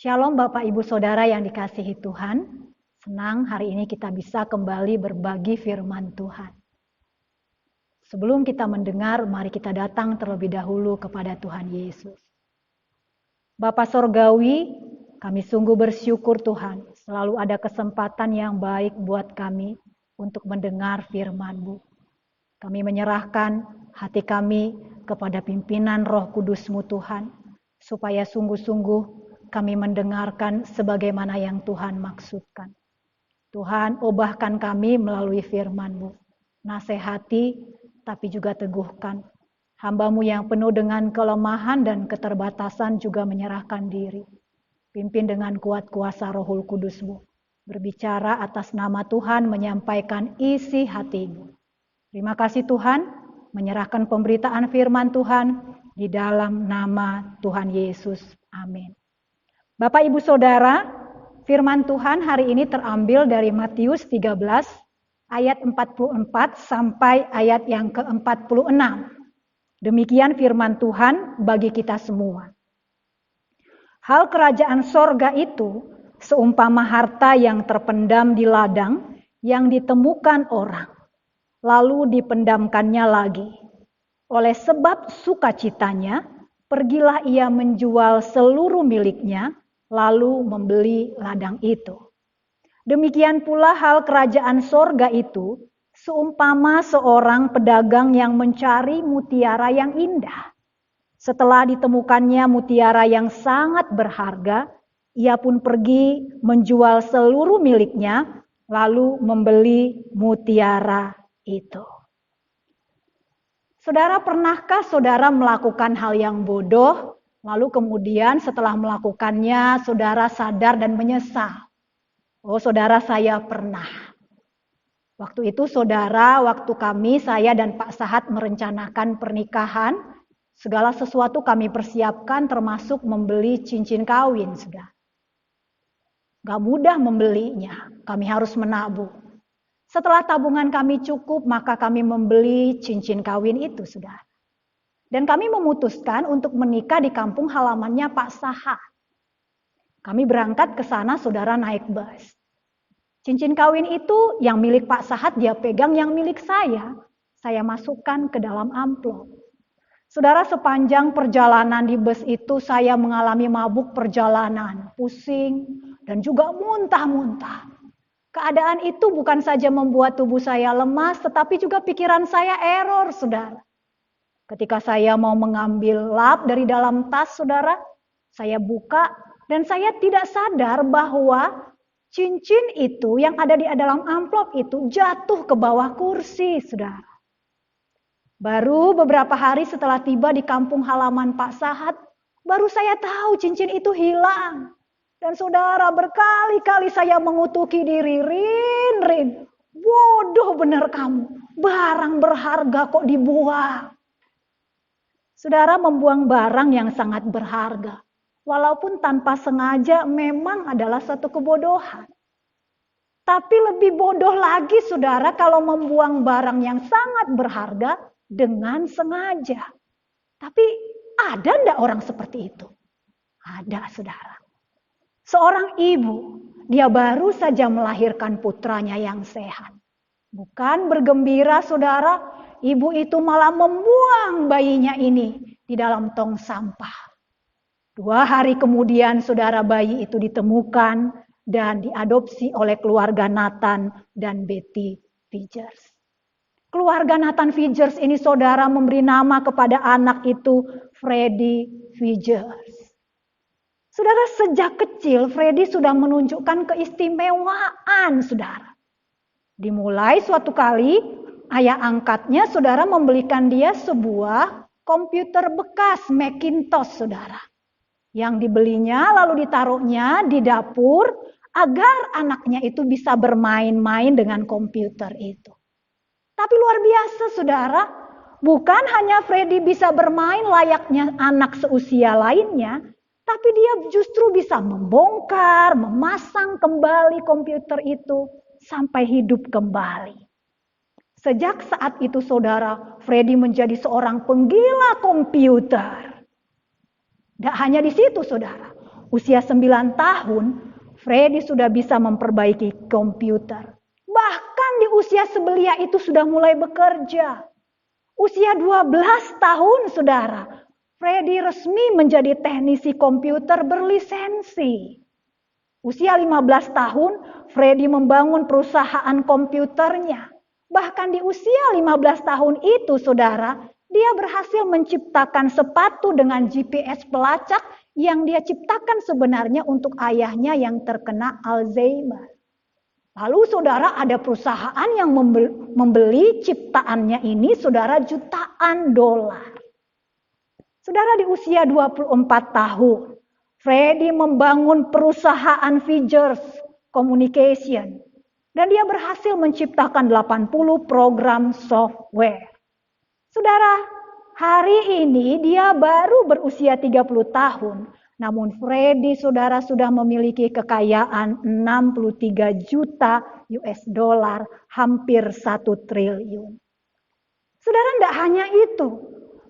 Shalom Bapak Ibu Saudara yang dikasihi Tuhan. Senang hari ini kita bisa kembali berbagi firman Tuhan. Sebelum kita mendengar, mari kita datang terlebih dahulu kepada Tuhan Yesus. Bapa Sorgawi, kami sungguh bersyukur Tuhan, selalu ada kesempatan yang baik buat kami untuk mendengar firman-Mu. Kami menyerahkan hati kami kepada pimpinan Roh Kudus-Mu Tuhan, supaya sungguh-sungguh kami mendengarkan sebagaimana yang Tuhan maksudkan. Tuhan, ubahkan kami melalui firman-Mu. Nasihati, tapi juga teguhkan. Hamba-Mu yang penuh dengan kelemahan dan keterbatasan juga menyerahkan diri. Pimpin dengan kuat kuasa Rohul Kudus-Mu. Berbicara atas nama Tuhan, menyampaikan isi hati-Mu. Terima kasih Tuhan, menyerahkan pemberitaan firman Tuhan di dalam nama Tuhan Yesus. Amin. Bapak Ibu Saudara, firman Tuhan hari ini terambil dari Matius 13 ayat 44 sampai ayat yang ke-46. Demikian firman Tuhan bagi kita semua. Hal kerajaan sorga itu seumpama harta yang terpendam di ladang yang ditemukan orang, lalu dipendamkannya lagi. Oleh sebab sukacitanya, pergilah ia menjual seluruh miliknya, lalu membeli ladang itu. Demikian pula hal kerajaan sorga itu, seumpama seorang pedagang yang mencari mutiara yang indah. Setelah ditemukannya mutiara yang sangat berharga, ia pun pergi menjual seluruh miliknya, lalu membeli mutiara itu. Saudara, pernahkah saudara melakukan hal yang bodoh, lalu kemudian setelah melakukannya saudara sadar dan menyesal? Oh saudara, saya pernah. Waktu itu saudara, waktu saya dan Pak Sahat merencanakan pernikahan, segala sesuatu kami persiapkan termasuk membeli cincin kawin, sudah. Gak mudah membelinya, kami harus menabung. Setelah tabungan kami cukup, maka kami membeli cincin kawin itu, saudara. Dan kami memutuskan untuk menikah di kampung halamannya Pak Sahat. Kami berangkat ke sana, saudara, naik bus. Cincin kawin itu yang milik Pak Sahat dia pegang, yang milik saya masukkan ke dalam amplop. Saudara, sepanjang perjalanan di bus itu saya mengalami mabuk perjalanan, pusing, dan juga muntah-muntah. Keadaan itu bukan saja membuat tubuh saya lemas, tetapi juga pikiran saya error, saudara. Ketika saya mau mengambil lap dari dalam tas, saudara, saya buka dan saya tidak sadar bahwa cincin itu yang ada di dalam amplop itu jatuh ke bawah kursi, saudara. Baru beberapa hari setelah tiba di kampung halaman Pak Sahat, baru saya tahu cincin itu hilang. Dan saudara, berkali-kali saya mengutuki diri, Rin, bodoh bener kamu, barang berharga kok dibuang. Saudara, membuang barang yang sangat berharga, walaupun tanpa sengaja memang adalah satu kebodohan. Tapi lebih bodoh lagi saudara kalau membuang barang yang sangat berharga dengan sengaja. Tapi ada enggak orang seperti itu? Ada, saudara. Seorang ibu, dia baru saja melahirkan putranya yang sehat. Bukan bergembira saudara, ibu itu malah membuang bayinya ini di dalam tong sampah. 2 hari kemudian saudara, bayi itu ditemukan dan diadopsi oleh keluarga Nathan dan Betty Vigers. Keluarga Nathan Vigers ini saudara memberi nama kepada anak itu Freddy Vigers. Saudara, sejak kecil Freddy sudah menunjukkan keistimewaan, saudara. Dimulai suatu kali, ayah angkatnya, saudara, membelikan dia sebuah komputer bekas Macintosh, saudara. Yang dibelinya lalu ditaruhnya di dapur agar anaknya itu bisa bermain-main dengan komputer itu. Tapi luar biasa, saudara, bukan hanya Freddy bisa bermain layaknya anak seusia lainnya, tapi dia justru bisa membongkar, memasang kembali komputer itu sampai hidup kembali. Sejak saat itu saudara, Freddy menjadi seorang penggila komputer. Tidak hanya di situ saudara, Usia 9 tahun, Freddy sudah bisa memperbaiki komputer. Bahkan di usia sebelia itu sudah mulai bekerja. Usia 12 tahun, saudara, Freddy resmi menjadi teknisi komputer berlisensi. Usia 15 tahun, Freddy membangun perusahaan komputernya. Bahkan di usia 15 tahun itu, saudara, dia berhasil menciptakan sepatu dengan GPS pelacak yang dia ciptakan sebenarnya untuk ayahnya yang terkena Alzheimer. Lalu saudara, ada perusahaan yang membeli ciptaannya ini, saudara, jutaan dolar. Saudara, di usia 24 tahun, Freddy membangun perusahaan Figures Communication. Dan dia berhasil menciptakan 80 program software. Saudara, hari ini dia baru berusia 30 tahun. Namun Freddy, saudara, sudah memiliki kekayaan 63 juta US dollar, hampir 1 triliun. Saudara, tidak hanya itu.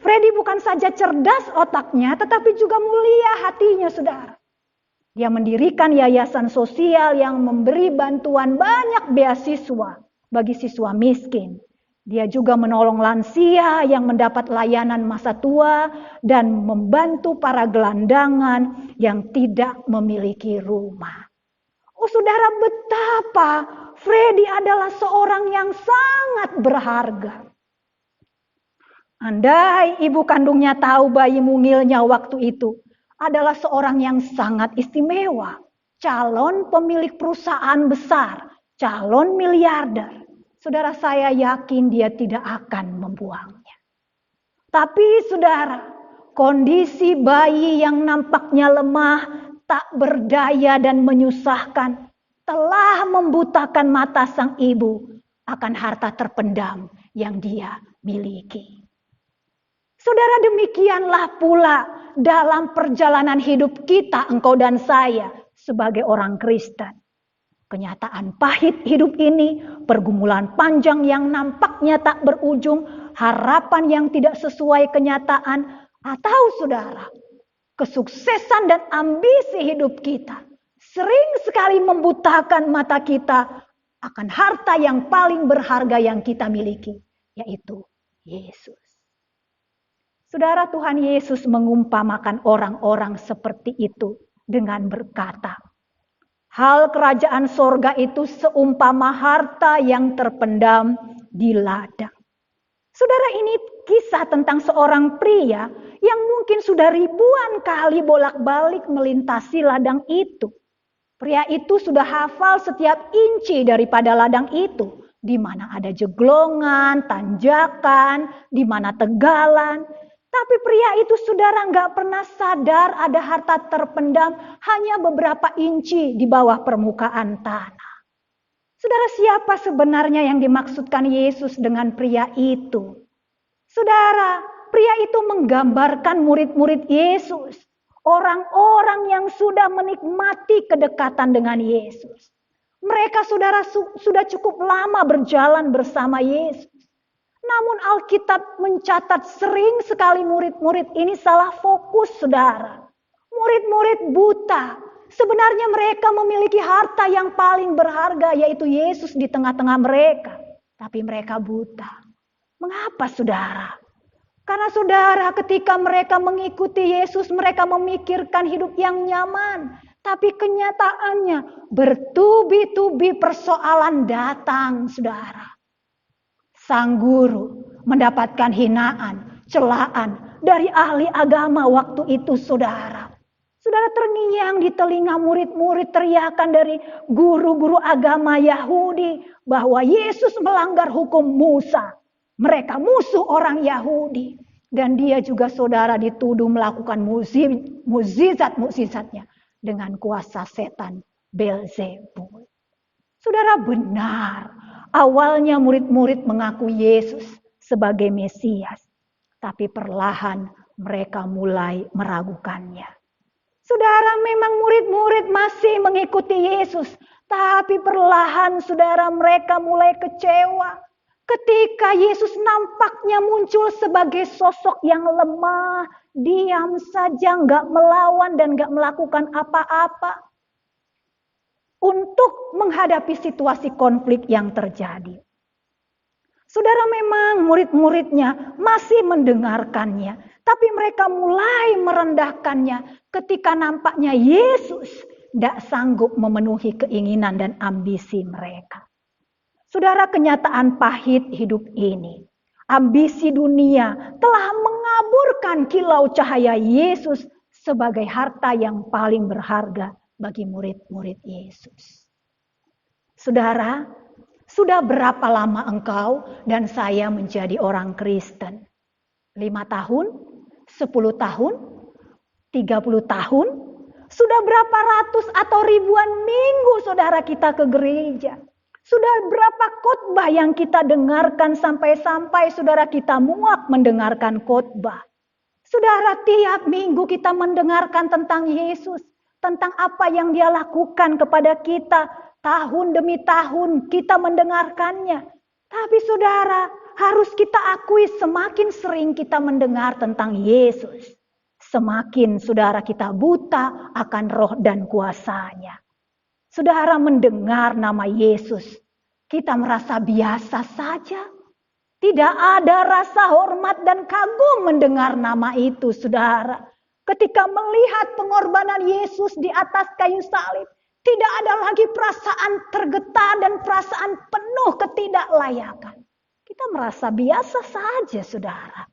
Freddy bukan saja cerdas otaknya, tetapi juga mulia hatinya, saudara. Dia mendirikan yayasan sosial yang memberi bantuan banyak beasiswa bagi siswa miskin. Dia juga menolong lansia yang mendapat layanan masa tua dan membantu para gelandangan yang tidak memiliki rumah. Oh saudara, betapa Freddy adalah seorang yang sangat berharga. Andai ibu kandungnya tahu bayi mungilnya waktu itu adalah seorang yang sangat istimewa, calon pemilik perusahaan besar, calon miliarder, saudara, saya yakin dia tidak akan membuangnya. Tapi saudara, kondisi bayi yang nampaknya lemah, tak berdaya dan menyusahkan, telah membutakan mata sang ibu akan harta terpendam yang dia miliki. Saudara, demikianlah pula dalam perjalanan hidup kita, engkau dan saya sebagai orang Kristen. Kenyataan pahit hidup ini, pergumulan panjang yang nampaknya tak berujung, harapan yang tidak sesuai kenyataan, atau saudara, kesuksesan dan ambisi hidup kita sering sekali membutakan mata kita akan harta yang paling berharga yang kita miliki, yaitu Yesus. Saudara, Tuhan Yesus mengumpamakan orang-orang seperti itu dengan berkata, hal kerajaan sorga itu seumpama harta yang terpendam di ladang. Saudara, ini kisah tentang seorang pria yang mungkin sudah ribuan kali bolak-balik melintasi ladang itu. Pria itu sudah hafal setiap inci daripada ladang itu. Di mana ada jeglongan, tanjakan, di mana tegalan. Tapi pria itu, saudara, nggak pernah sadar ada harta terpendam hanya beberapa inci di bawah permukaan tanah. Saudara, siapa sebenarnya yang dimaksudkan Yesus dengan pria itu? Saudara, pria itu menggambarkan murid-murid Yesus. Orang-orang yang sudah menikmati kedekatan dengan Yesus. Mereka, saudara, sudah cukup lama berjalan bersama Yesus. Namun Alkitab mencatat sering sekali murid-murid ini salah fokus, saudara. Murid-murid buta. Sebenarnya mereka memiliki harta yang paling berharga, yaitu Yesus di tengah-tengah mereka. Tapi mereka buta. Mengapa, saudara? Karena saudara, ketika mereka mengikuti Yesus, mereka memikirkan hidup yang nyaman. Tapi kenyataannya bertubi-tubi persoalan datang, saudara. Sang guru mendapatkan hinaan, celaan dari ahli agama waktu itu, saudara. Saudara, terngiang di telinga murid-murid teriakan dari guru-guru agama Yahudi bahwa Yesus melanggar hukum Musa. Mereka musuh orang Yahudi. Dan dia juga, saudara, dituduh melakukan mukjizat-mukjizatnya dengan kuasa setan Beelzebul. Saudara, benar. Awalnya murid-murid mengaku Yesus sebagai Mesias. Tapi perlahan mereka mulai meragukannya. Saudara, memang murid-murid masih mengikuti Yesus. Tapi perlahan, saudara, mereka mulai kecewa. Ketika Yesus nampaknya muncul sebagai sosok yang lemah, diam saja, nggak melawan dan nggak melakukan apa-apa untuk menghadapi situasi konflik yang terjadi. Saudara, memang murid-muridnya masih mendengarkannya, tapi mereka mulai merendahkannya ketika nampaknya Yesus tidak sanggup memenuhi keinginan dan ambisi mereka. Saudara, kenyataan pahit hidup ini, ambisi dunia telah mengaburkan kilau cahaya Yesus sebagai harta yang paling berharga bagi murid-murid Yesus. Saudara, sudah berapa lama engkau dan saya menjadi orang Kristen? 5 tahun? 10 tahun? 30 tahun? Sudah berapa ratus atau ribuan minggu saudara kita ke gereja? Sudah berapa khotbah yang kita dengarkan sampai-sampai saudara kita muak mendengarkan khotbah? Saudara, tiap minggu kita mendengarkan tentang Yesus, tentang apa yang Dia lakukan kepada kita. Tahun demi tahun kita mendengarkannya. Tapi saudara, harus kita akui semakin sering kita mendengar tentang Yesus, semakin saudara kita buta akan roh dan kuasanya. Saudara, mendengar nama Yesus, kita merasa biasa saja. Tidak ada rasa hormat dan kagum mendengar nama itu, saudara. Ketika melihat pengorbanan Yesus di atas kayu salib, tidak ada lagi perasaan tergetar dan perasaan penuh ketidaklayakan. Kita merasa biasa saja, saudara.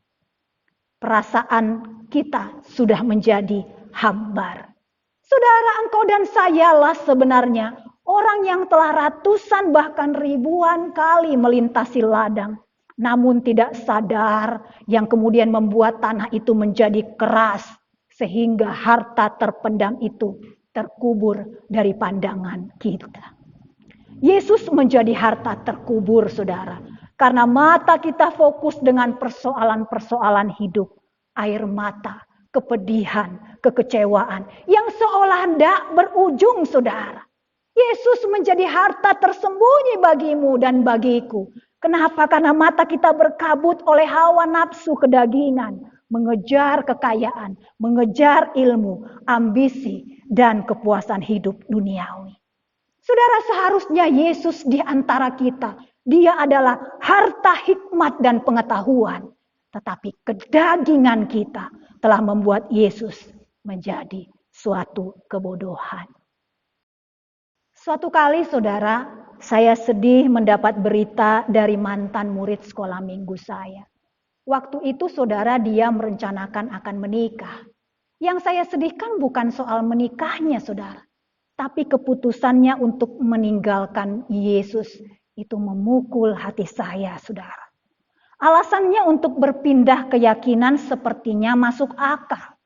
Perasaan kita sudah menjadi hambar. Saudara, engkau dan sayalah sebenarnya orang yang telah ratusan bahkan ribuan kali melintasi ladang, namun tidak sadar, yang kemudian membuat tanah itu menjadi keras, sehingga harta terpendam itu terkubur dari pandangan kita. Yesus menjadi harta terkubur, saudara, karena mata kita fokus dengan persoalan-persoalan hidup, air mata, kepedihan, kekecewaan yang seolah tidak berujung, saudara. Yesus menjadi harta tersembunyi bagimu dan bagiku. Kenapa? Karena mata kita berkabut oleh hawa nafsu kedagingan, mengejar kekayaan, mengejar ilmu, ambisi, dan kepuasan hidup duniawi. Saudara, seharusnya Yesus di antara kita, Dia adalah harta hikmat dan pengetahuan. Tetapi kedagingan kita telah membuat Yesus menjadi suatu kebodohan. Suatu kali, saudara, saya sedih mendapat berita dari mantan murid sekolah minggu saya. Waktu itu saudara, dia merencanakan akan menikah. Yang saya sedihkan bukan soal menikahnya, saudara, tapi keputusannya untuk meninggalkan Yesus itu memukul hati saya, saudara. Alasannya untuk berpindah keyakinan sepertinya masuk akal.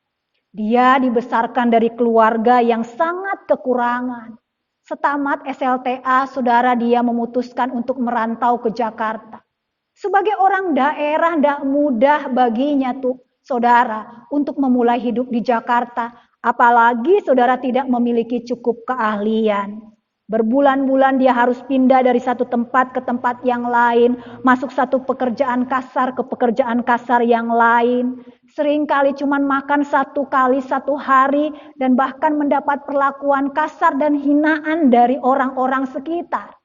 Dia dibesarkan dari keluarga yang sangat kekurangan. Setamat SLTA, saudara, dia memutuskan untuk merantau ke Jakarta. Sebagai orang daerah, tidak mudah baginya tuh, saudara, untuk memulai hidup di Jakarta. Apalagi saudara tidak memiliki cukup keahlian. Berbulan-bulan dia harus pindah dari satu tempat ke tempat yang lain, masuk satu pekerjaan kasar ke pekerjaan kasar yang lain. Seringkali cuma makan 1 kali 1 hari dan bahkan mendapat perlakuan kasar dan hinaan dari orang-orang sekitar.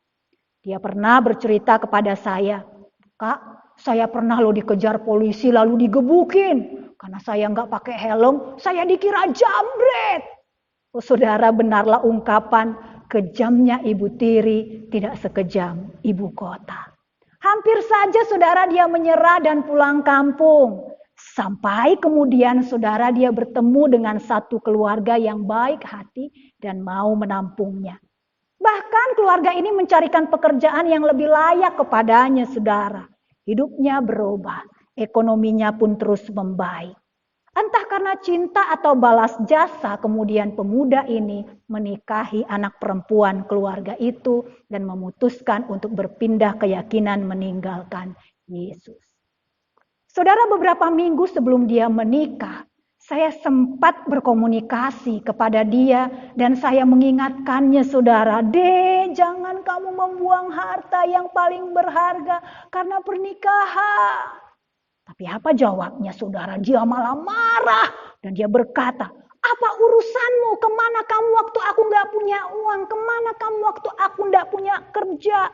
Dia pernah bercerita kepada saya, "Kak, saya pernah loh dikejar polisi lalu digebukin. Karena saya nggak pakai helm, saya dikira jambret." Oh, saudara, benarlah ungkapan, kejamnya ibu tiri tidak sekejam ibu kota. Hampir saja saudara dia menyerah dan pulang kampung. Sampai kemudian saudara dia bertemu dengan satu keluarga yang baik hati dan mau menampungnya. Bahkan keluarga ini mencarikan pekerjaan yang lebih layak kepadanya, saudara. Hidupnya berubah, ekonominya pun terus membaik. Entah karena cinta atau balas jasa, kemudian pemuda ini menikahi anak perempuan keluarga itu dan memutuskan untuk berpindah keyakinan meninggalkan Yesus. Saudara, beberapa minggu sebelum dia menikah, saya sempat berkomunikasi kepada dia dan saya mengingatkannya, saudara, jangan kamu membuang harta yang paling berharga karena pernikahan. Tapi apa jawabnya saudara? Dia malah marah dan dia berkata, apa urusanmu? Kemana kamu waktu aku gak punya uang? Kemana kamu waktu aku gak punya kerja?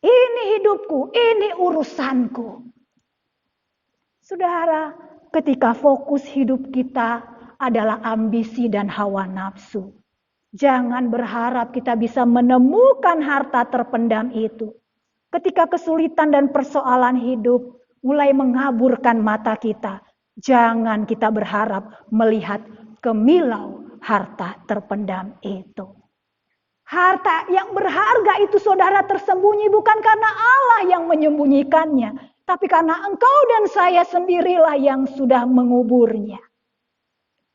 Ini hidupku, ini urusanku. Saudara, ketika fokus hidup kita adalah ambisi dan hawa nafsu, jangan berharap kita bisa menemukan harta terpendam itu. Ketika kesulitan dan persoalan hidup mulai mengaburkan mata kita, jangan kita berharap melihat kemilau harta terpendam itu. Harta yang berharga itu saudara tersembunyi bukan karena Allah yang menyembunyikannya, tapi karena engkau dan saya sendirilah yang sudah menguburnya.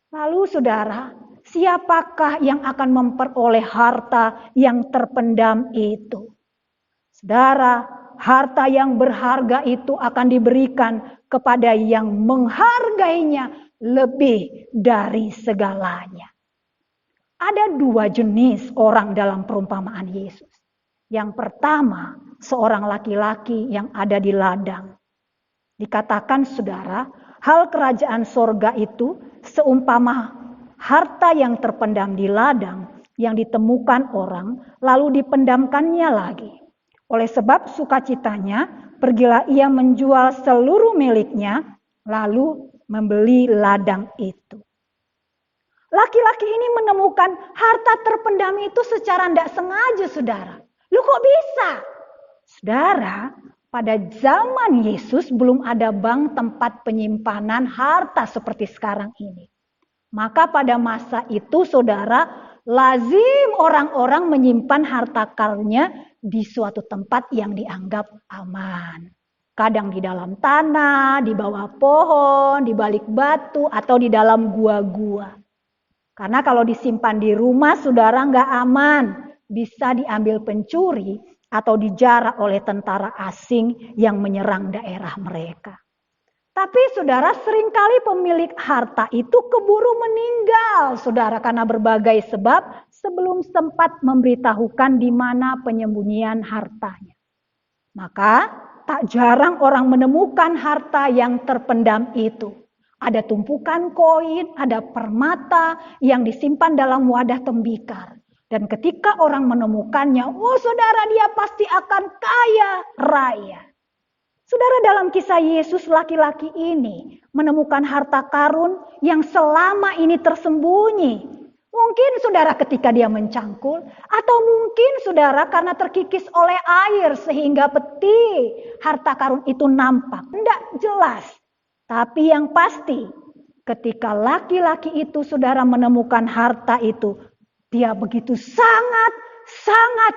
Lalu saudara, siapakah yang akan memperoleh harta yang terpendam itu? Saudara, harta yang berharga itu akan diberikan kepada yang menghargainya lebih dari segalanya. Ada dua jenis orang dalam perumpamaan Yesus. Yang pertama, seorang laki-laki yang ada di ladang. Dikatakan saudara, hal kerajaan sorga itu seumpama harta yang terpendam di ladang yang ditemukan orang lalu dipendamkannya lagi. Oleh sebab sukacitanya, pergilah ia menjual seluruh miliknya lalu membeli ladang itu. Laki-laki ini menemukan harta terpendam itu secara tidak sengaja, saudara. Lu kok bisa? Saudara, pada zaman Yesus belum ada bank tempat penyimpanan harta seperti sekarang ini. Maka pada masa itu, saudara, lazim orang-orang menyimpan harta karunnya di suatu tempat yang dianggap aman. Kadang di dalam tanah, di bawah pohon, di balik batu, atau di dalam gua-gua. Karena kalau disimpan di rumah, saudara nggak aman. Bisa diambil pencuri atau dijarah oleh tentara asing yang menyerang daerah mereka. Tapi saudara, seringkali pemilik harta itu keburu meninggal, saudara, karena berbagai sebab sebelum sempat memberitahukan di mana penyembunyian hartanya. Maka tak jarang orang menemukan harta yang terpendam itu. Ada tumpukan koin, ada permata yang disimpan dalam wadah tembikar. Dan ketika orang menemukannya, oh saudara, dia pasti akan kaya raya. Saudara, dalam kisah Yesus, laki-laki ini menemukan harta karun yang selama ini tersembunyi. Mungkin saudara ketika dia mencangkul, atau mungkin saudara karena terkikis oleh air sehingga peti harta karun itu nampak. Tidak jelas. Tapi yang pasti, ketika laki-laki itu saudara menemukan harta itu, dia begitu sangat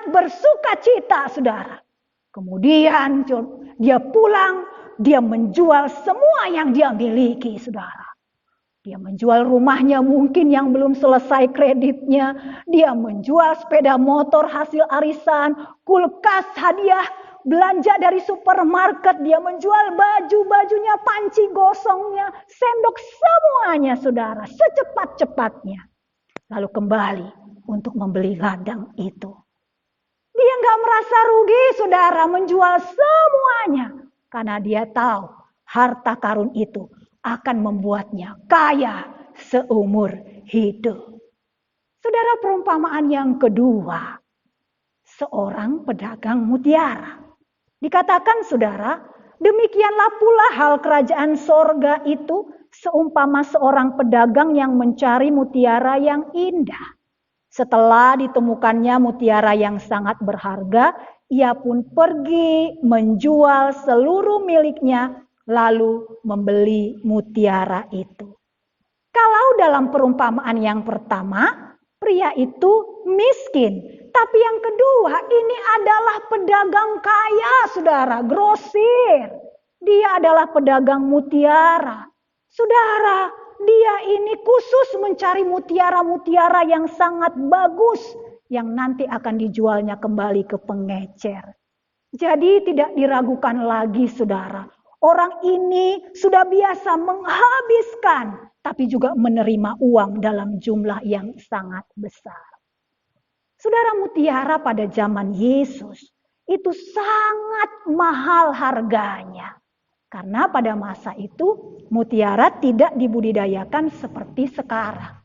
bersuka cita, saudara. Kemudian dia pulang, dia menjual semua yang dia miliki, saudara. Dia menjual rumahnya mungkin yang belum selesai kreditnya. Dia menjual sepeda motor hasil arisan, kulkas hadiah, belanja dari supermarket. Dia menjual baju-bajunya, panci gosongnya, sendok, semuanya, saudara, secepat-cepatnya. Lalu kembali untuk membeli ladang itu. Dia nggak merasa rugi, saudara, menjual semuanya. Karena dia tahu harta karun itu akan membuatnya kaya seumur hidup. Saudara, perumpamaan yang kedua, seorang pedagang mutiara. Dikatakan saudara, demikianlah pula hal kerajaan sorga itu seumpama seorang pedagang yang mencari mutiara yang indah. Setelah ditemukannya mutiara yang sangat berharga, ia pun pergi menjual seluruh miliknya lalu membeli mutiara itu. Kalau dalam perumpamaan yang pertama, pria itu miskin. Tapi yang kedua, ini adalah pedagang kaya, saudara, grosir. Dia adalah pedagang mutiara. Saudara, dia ini khusus mencari mutiara-mutiara yang sangat bagus, yang nanti akan dijualnya kembali ke pengecer. Jadi tidak diragukan lagi, saudara. Orang ini sudah biasa menghabiskan, tapi juga menerima uang dalam jumlah yang sangat besar. Saudara, mutiara pada zaman Yesus itu sangat mahal harganya. Karena pada masa itu mutiara tidak dibudidayakan seperti sekarang.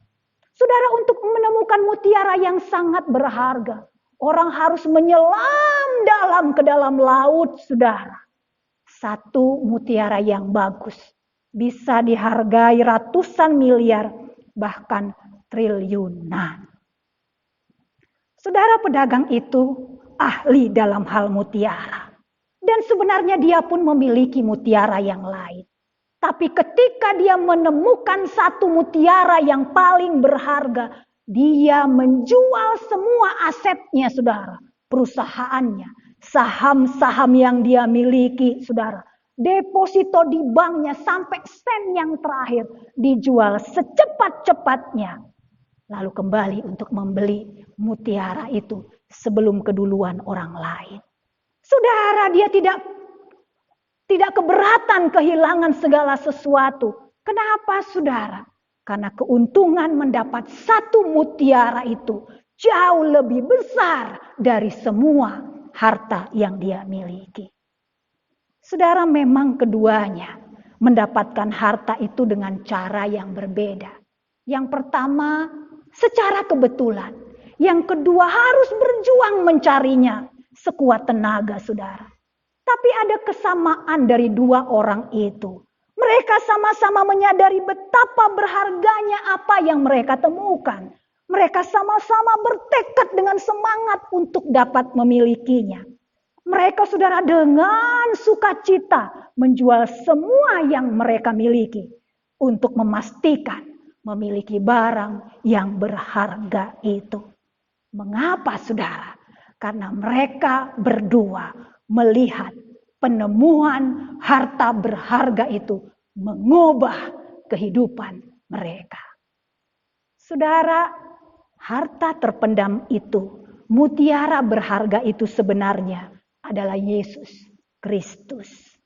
Saudara, untuk menemukan mutiara yang sangat berharga, orang harus menyelam ke dalam laut, saudara. Satu mutiara yang bagus bisa dihargai ratusan miliar, bahkan triliunan. Saudara, pedagang itu ahli dalam hal mutiara. Dan sebenarnya dia pun memiliki mutiara yang lain. Tapi ketika dia menemukan satu mutiara yang paling berharga, dia menjual semua asetnya, saudara. Perusahaannya, saham-saham yang dia miliki, saudara. Deposito di banknya sampai sen yang terakhir dijual secepat-cepatnya. Lalu kembali untuk membeli mutiara itu sebelum keduluan orang lain. Saudara, dia tidak keberatan kehilangan segala sesuatu. Kenapa, saudara? Karena keuntungan mendapat satu mutiara itu jauh lebih besar dari semua harta yang dia miliki. Saudara, memang keduanya mendapatkan harta itu dengan cara yang berbeda. Yang pertama, secara kebetulan. Yang kedua, harus berjuang mencarinya sekuat tenaga, saudara. Tapi ada kesamaan dari dua orang itu. Mereka sama-sama menyadari betapa berharganya apa yang mereka temukan. Mereka sama-sama bertekad dengan semangat untuk dapat memilikinya. Mereka, saudara, dengan sukacita menjual semua yang mereka miliki untuk memastikan memiliki barang yang berharga itu. Mengapa, saudara? Karena mereka berdua melihat penemuan harta berharga itu mengubah kehidupan mereka. Saudara, harta terpendam itu, mutiara berharga itu sebenarnya adalah Yesus Kristus.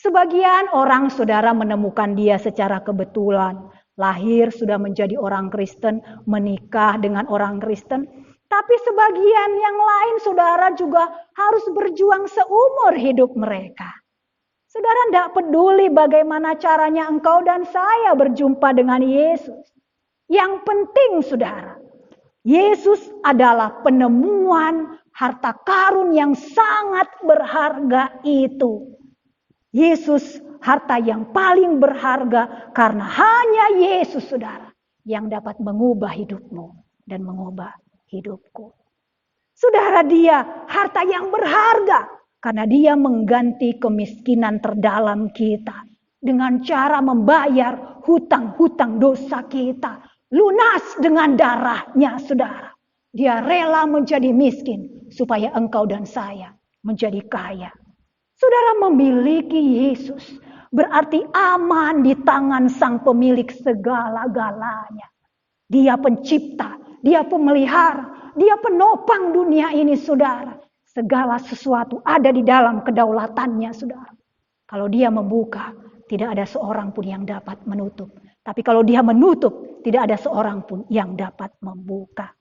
Sebagian orang, saudara, menemukan dia secara kebetulan. Lahir sudah menjadi orang Kristen, menikah dengan orang Kristen. Tapi sebagian yang lain, saudara, juga harus berjuang seumur hidup mereka. Saudara, tidak peduli bagaimana caranya engkau dan saya berjumpa dengan Yesus. Yang penting, saudara, Yesus adalah penemuan harta karun yang sangat berharga itu. Yesus harta yang paling berharga karena hanya Yesus, saudara, yang dapat mengubah hidupmu dan mengubah hidupku. Saudara, dia harta yang berharga karena dia mengganti kemiskinan terdalam kita dengan cara membayar hutang-hutang dosa kita, lunas dengan darahnya, saudara. Dia rela menjadi miskin supaya engkau dan saya menjadi kaya. Saudara, memiliki Yesus berarti aman di tangan Sang Pemilik segala-galanya. Dia pencipta, dia pemelihara, dia penopang dunia ini, saudara. Segala sesuatu ada di dalam kedaulatannya, saudara. Kalau dia membuka, tidak ada seorang pun yang dapat menutup. Tapi kalau dia menutup, tidak ada seorang pun yang dapat membuka.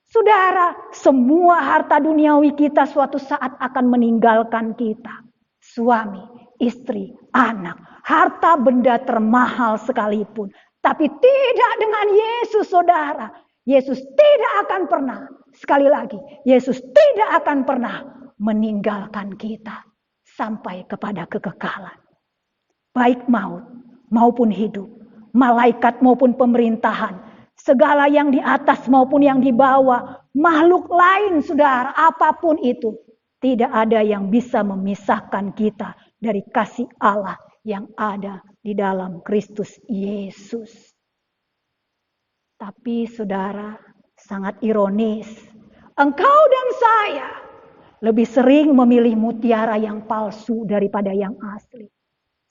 Saudara, semua harta duniawi kita suatu saat akan meninggalkan kita. Suami, istri, anak, harta benda termahal sekalipun. Tapi tidak dengan Yesus, saudara. Yesus tidak akan pernah, sekali lagi, Yesus tidak akan pernah meninggalkan kita sampai kepada kekekalan. Baik maut maupun hidup, malaikat maupun pemerintahan, segala yang di atas maupun yang di bawah, makhluk lain, saudara, apapun itu, tidak ada yang bisa memisahkan kita dari kasih Allah yang ada di dalam Kristus Yesus. Tapi, saudara, sangat ironis, engkau dan saya lebih sering memilih mutiara yang palsu daripada yang asli.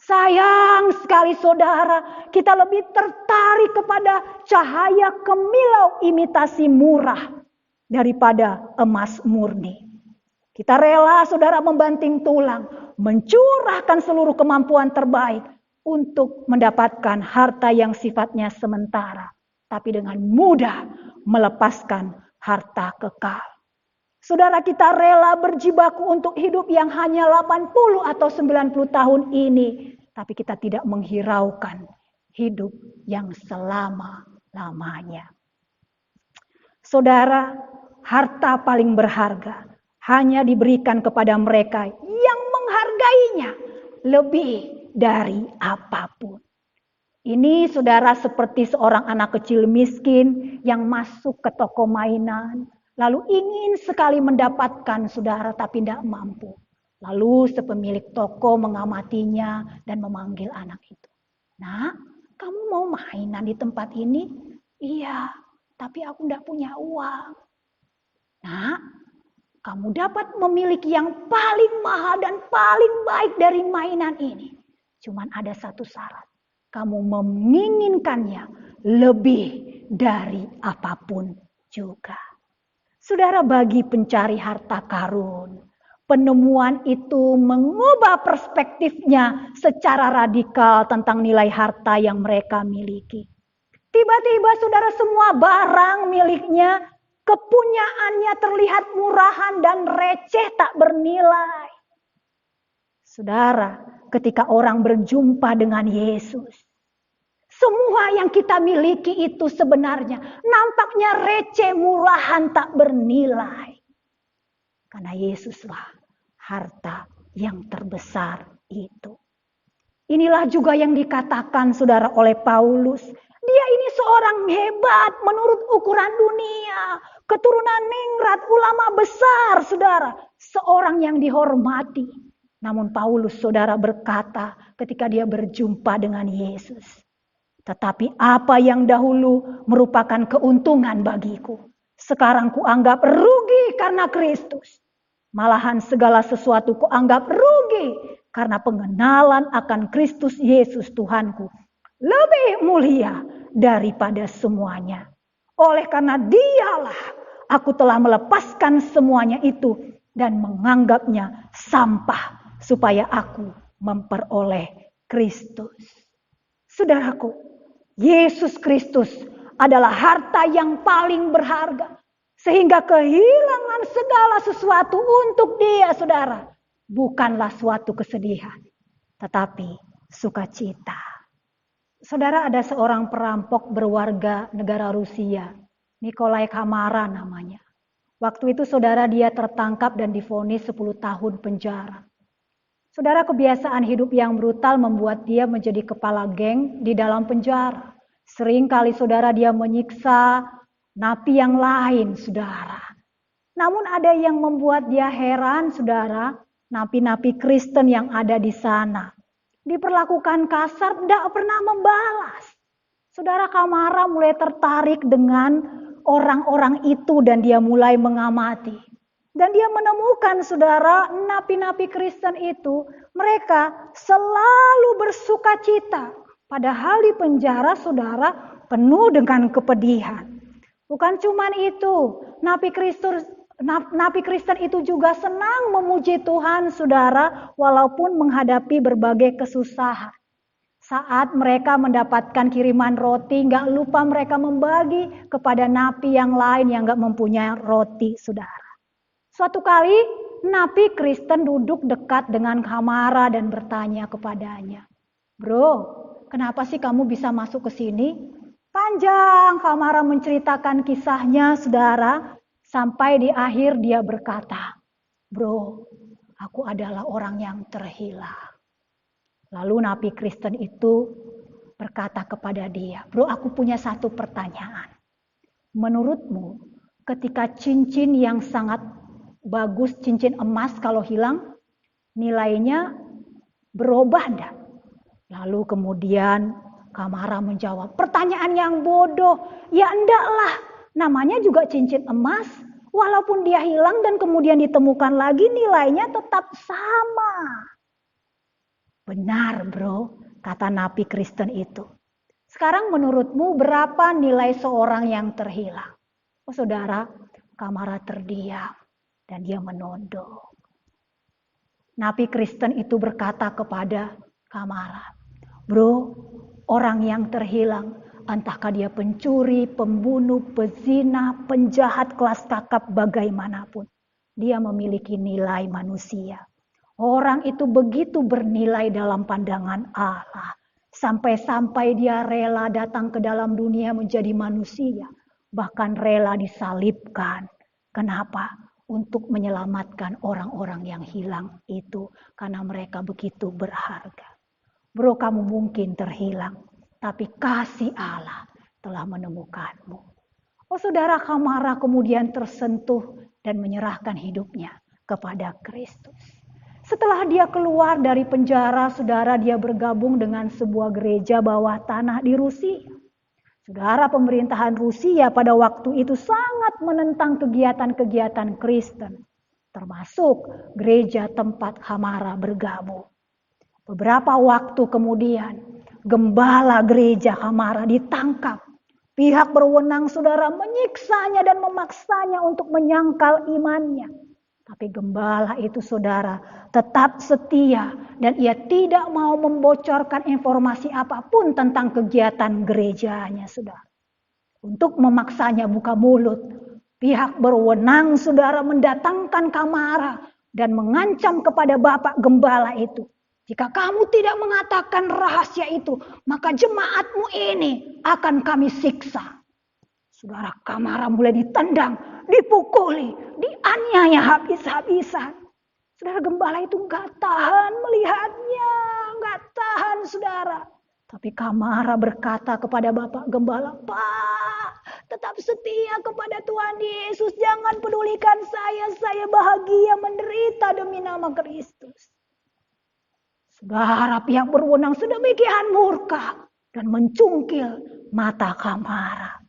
Sayang sekali, saudara, kita lebih tertarik kepada cahaya kemilau imitasi murah daripada emas murni. Kita rela, saudara, membanting tulang, mencurahkan seluruh kemampuan terbaik untuk mendapatkan harta yang sifatnya sementara, tapi dengan mudah melepaskan harta kekal. Saudara, kita rela berjibaku untuk hidup yang hanya 80 atau 90 tahun ini. Tapi kita tidak menghiraukan hidup yang selama-lamanya. Saudara, harta paling berharga hanya diberikan kepada mereka yang menghargainya lebih dari apapun. Ini saudara seperti seorang anak kecil miskin yang masuk ke toko mainan. Lalu ingin sekali mendapatkan saudara tapi tidak mampu. Lalu sepemilik toko mengamatinya dan memanggil anak itu. Nak, kamu mau mainan di tempat ini? Iya, tapi aku tidak punya uang. Nak, kamu dapat memiliki yang paling mahal dan paling baik dari mainan ini. Cuman ada satu syarat. Kamu menginginkannya lebih dari apapun juga. Saudara, bagi pencari harta karun, penemuan itu mengubah perspektifnya secara radikal tentang nilai harta yang mereka miliki. Tiba-tiba saudara, semua barang miliknya, kepunyaannya terlihat murahan dan receh tak bernilai. Saudara, ketika orang berjumpa dengan Yesus, semua yang kita miliki itu sebenarnya nampaknya receh, murahan, tak bernilai. Karena Yesuslah harta yang terbesar itu. Inilah juga yang dikatakan saudara oleh Paulus. Dia ini seorang hebat menurut ukuran dunia. Keturunan ningrat, ulama besar saudara. Seorang yang dihormati. Namun Paulus saudara berkata ketika dia berjumpa dengan Yesus. Tetapi apa yang dahulu merupakan keuntungan bagiku. Sekarang kuanggap rugi karena Kristus. Malahan segala sesuatu kuanggap rugi karena pengenalan akan Kristus Yesus Tuhanku lebih mulia daripada semuanya. Oleh karena dialah aku telah melepaskan semuanya itu dan menganggapnya sampah supaya aku memperoleh Kristus. Saudaraku, Yesus Kristus adalah harta yang paling berharga. Sehingga kehilangan segala sesuatu untuk dia, saudara, bukanlah suatu kesedihan, tetapi sukacita. Saudara, ada seorang perampok berwarga negara Rusia, Nikolai Kamara namanya. Waktu itu saudara dia tertangkap dan divonis 10 tahun penjara. Saudara, kebiasaan hidup yang brutal membuat dia menjadi kepala geng di dalam penjara. Sering kali saudara dia menyiksa napi yang lain, saudara. Namun ada yang membuat dia heran, saudara. Napi-napi Kristen yang ada di sana diperlakukan kasar, tidak pernah membalas. Saudara, Kamara mulai tertarik dengan orang-orang itu dan dia mulai mengamati. Dan dia menemukan, saudara, napi-napi Kristen itu, mereka selalu bersuka cita. Padahal di penjara, saudara, penuh dengan kepedihan. Bukan cuma itu, napi Kristen itu juga senang memuji Tuhan, saudara, walaupun menghadapi berbagai kesusahan. Saat mereka mendapatkan kiriman roti, gak lupa mereka membagi kepada napi yang lain yang gak mempunyai roti, saudara. Suatu kali, napi Kristen duduk dekat dengan Kamara dan bertanya kepadanya, "Bro, kenapa sih kamu bisa masuk ke sini?" Panjang Kamara menceritakan kisahnya, saudara, sampai di akhir dia berkata, "Bro, aku adalah orang yang terhilang." Lalu napi Kristen itu berkata kepada dia, "Bro, aku punya satu pertanyaan. Menurutmu, ketika cincin yang sangat bagus, cincin emas kalau hilang, nilainya berubah enggak?" Lalu kemudian Kamara menjawab, "Pertanyaan yang bodoh. Ya endaklah, namanya juga cincin emas. Walaupun dia hilang dan kemudian ditemukan lagi, nilainya tetap sama." "Benar, bro," kata napi Kristen itu. "Sekarang menurutmu berapa nilai seorang yang terhilang?" Oh saudara, Kamara terdiam dan dia menunduk. Napi Kristen itu berkata kepada Kamara, "Bro, orang yang terhilang, entahkah dia pencuri, pembunuh, pezina, penjahat kelas kakap bagaimanapun. Dia memiliki nilai manusia. Orang itu begitu bernilai dalam pandangan Allah. Sampai-sampai dia rela datang ke dalam dunia menjadi manusia. Bahkan rela disalibkan. Kenapa? Untuk menyelamatkan orang-orang yang hilang itu. Karena mereka begitu berharga. Bro, kamu mungkin terhilang. Tapi kasih Allah telah menemukanmu. Oh, saudara, Kamara kemudian tersentuh dan menyerahkan hidupnya kepada Kristus. Setelah dia keluar dari penjara, saudara, dia bergabung dengan sebuah gereja bawah tanah di Rusia. Saudara, pemerintahan Rusia pada waktu itu sangat menentang kegiatan-kegiatan Kristen, termasuk gereja tempat Kamara bergabung. Beberapa waktu kemudian, gembala gereja Kamara ditangkap. Pihak berwenang, saudara, menyiksanya dan memaksanya untuk menyangkal imannya. Tapi gembala itu, saudara, tetap setia dan ia tidak mau membocorkan informasi apapun tentang kegiatan gerejanya, saudara. Untuk memaksanya buka mulut, pihak berwenang, saudara, mendatangkan Kamara dan mengancam kepada bapak gembala itu. Jika kamu tidak mengatakan rahasia itu, maka jemaatmu ini akan kami siksa. Saudara, Kamara mulai ditendang, dipukuli, dianiaya habis-habisan. Saudara, gembala itu gak tahan melihatnya, gak tahan, saudara. Tapi Kamara berkata kepada bapak gembala, Pak, tetap setia kepada Tuhan Yesus. Jangan pedulikan saya bahagia menderita demi nama Kristus. Saudara, pihak berwenang sedemikian murka dan mencungkil mata Kamara.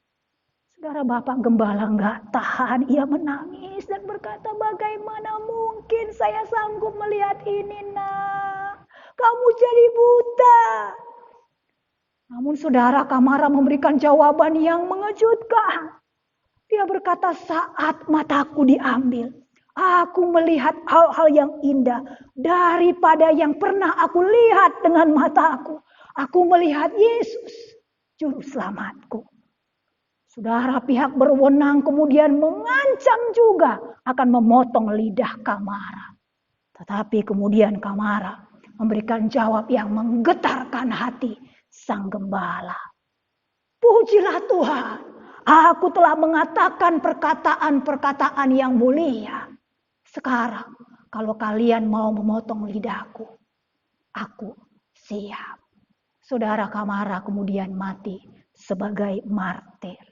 Saudara, bapak gembala nggak tahan, ia menangis dan berkata, bagaimana mungkin saya sanggup melihat ini, nak? Kamu jadi buta. Namun saudara, Kamara memberikan jawaban yang mengejutkan. Dia berkata, saat mataku diambil, aku melihat hal-hal yang indah daripada yang pernah aku lihat dengan mataku. Aku melihat Yesus, juru selamatku. Saudara, pihak berwenang kemudian mengancam juga akan memotong lidah Kamara. Tetapi kemudian Kamara memberikan jawab yang menggetarkan hati sang gembala. Pujilah Tuhan, aku telah mengatakan perkataan-perkataan yang mulia. Sekarang, kalau kalian mau memotong lidahku, aku siap. Saudara, Kamara kemudian mati sebagai martir.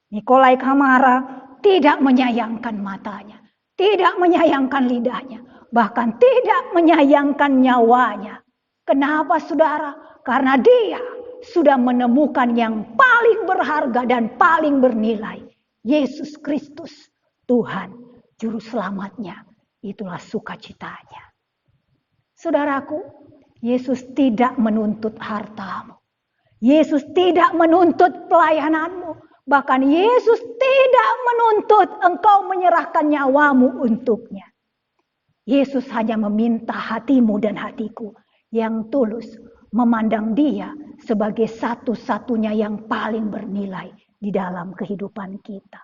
Nikolai Kamara tidak menyayangkan matanya, tidak menyayangkan lidahnya, bahkan tidak menyayangkan nyawanya. Kenapa, saudara? Karena dia sudah menemukan yang paling berharga dan paling bernilai. Yesus Kristus, Tuhan, Juru Selamatnya. Itulah sukacitanya. Saudaraku, Yesus tidak menuntut hartamu. Yesus tidak menuntut pelayananmu. Bahkan Yesus tidak menuntut engkau menyerahkan nyawamu untuknya. Yesus hanya meminta hatimu dan hatiku yang tulus memandang dia sebagai satu-satunya yang paling bernilai di dalam kehidupan kita.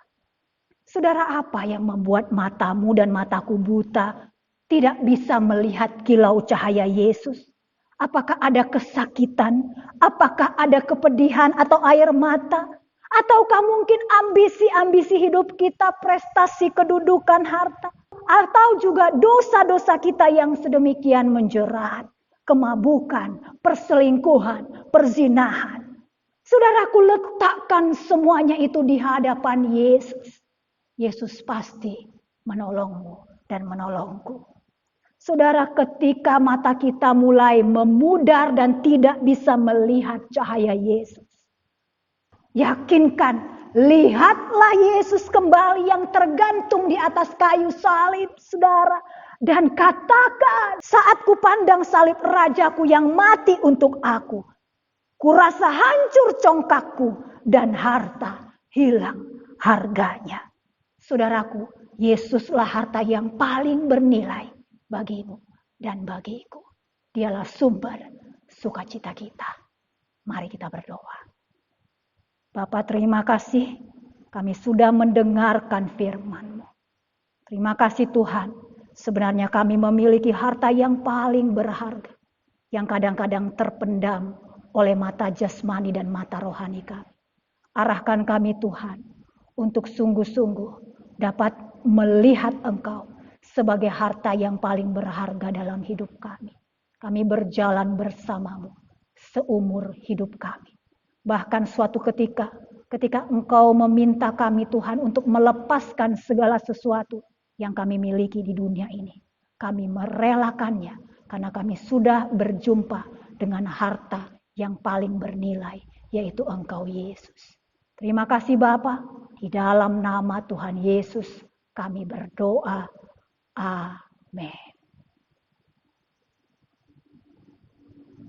Saudara, apa yang membuat matamu dan mataku buta tidak bisa melihat kilau cahaya Yesus? Apakah ada kesakitan? Apakah ada kepedihan atau air mata? Ataukah mungkin ambisi-ambisi hidup kita, prestasi, kedudukan, harta? Atau juga dosa-dosa kita yang sedemikian menjerat? Kemabukan, perselingkuhan, perzinahan. Saudaraku, letakkan semuanya itu di hadapan Yesus. Yesus pasti menolongmu dan menolongku. Saudara, ketika mata kita mulai memudar dan tidak bisa melihat cahaya Yesus, yakinkan, lihatlah Yesus kembali yang tergantung di atas kayu salib, saudara. Dan katakan, saat kupandang salib rajaku yang mati untuk aku, kurasa hancur congkakku dan harta hilang harganya. Saudaraku, Yesuslah harta yang paling bernilai bagimu dan bagiku. Dialah sumber sukacita kita. Mari kita berdoa. Bapa, terima kasih kami sudah mendengarkan firman-Mu. Terima kasih Tuhan. Sebenarnya kami memiliki harta yang paling berharga, yang kadang-kadang terpendam oleh mata jasmani dan mata rohani kami. Arahkan kami Tuhan untuk sungguh-sungguh dapat melihat Engkau sebagai harta yang paling berharga dalam hidup kami. Kami berjalan bersamamu seumur hidup kami. Bahkan suatu ketika Engkau meminta kami Tuhan untuk melepaskan segala sesuatu yang kami miliki di dunia ini, kami merelakannya karena kami sudah berjumpa dengan harta yang paling bernilai, yaitu Engkau Yesus. Terima kasih Bapa, di dalam nama Tuhan Yesus kami berdoa. Amin.